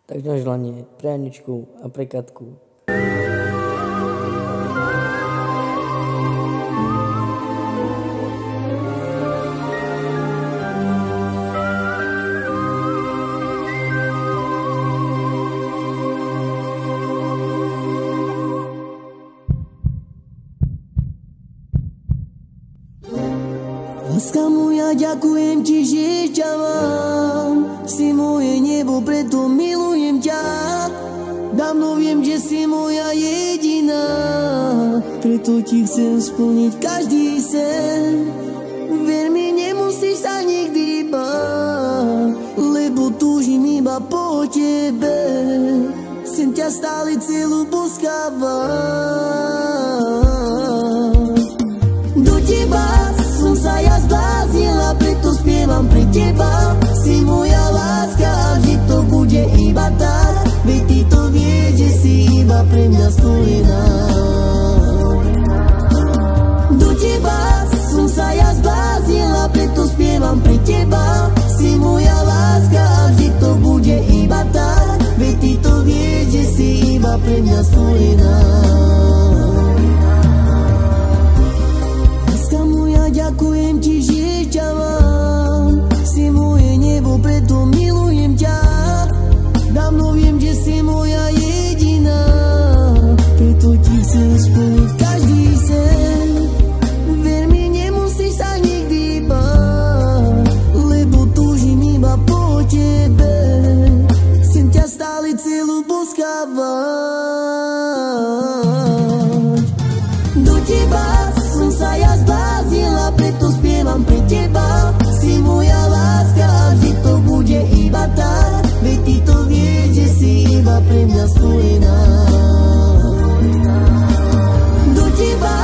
Takže na želanie pre Aničku a pre Katku. Láska moja, ďakujem ti, že ťa mám. Si moje nebo, preto milujem ťa. Dávno viem, že si moja jediná, preto ti chcem splniť každý sen. Ver mi, nemusíš sa nikdy báť, lebo túžim iba po tebe. Chcem ťa stále celú boskávať. Do teba som sa ja zbláznila, preto spievam pre teba. Si moja láska a vždy to bude iba tak. Veď ty to vieš, že si iba pre mňa stvorená. Do teba som sa ja zbláznila, preto spievam pre teba. Si moja láska a vždy to bude iba tak. Veď ty to vieš, že si iba pre mňa stvorená. Ďakujem ti, že ťa mám. Si moje nebo, preto milujem ťa. Dávno viem, že si moja jediná, preto ti chcem splniť každý sen. Ver mi, nemusíš sa nikdy báť, lebo túžim iba po tebe. Chcem ťa stále celú boskávať. Do teba som sa ja zbláznila, preto spievam pre teba. Si moja láska a vždy to bude iba tak. Veď ty to vieš, že si iba pre mňa stvorená. Do teba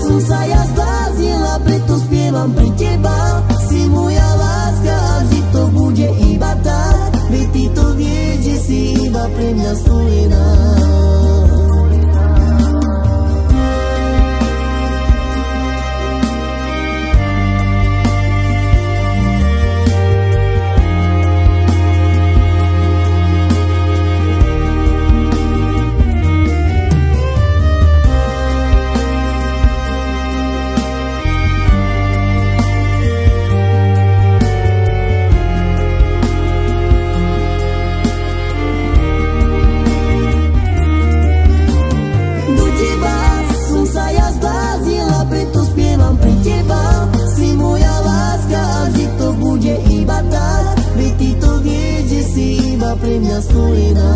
som sa ja zbláznila, preto spievam pre teba. Si moja láska a vždy to bude iba tak. Veď ty to vieš, že si iba pre mňa stvorená. Pre mňa stvorená.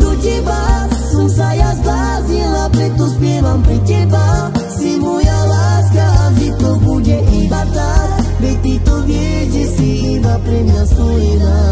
Do teba som sa ja zbláznila, preto spievam pre teba. Si moja láska a vždy to bude iba tak. Veď ty to vieš, že si iba pre mňa stvorená.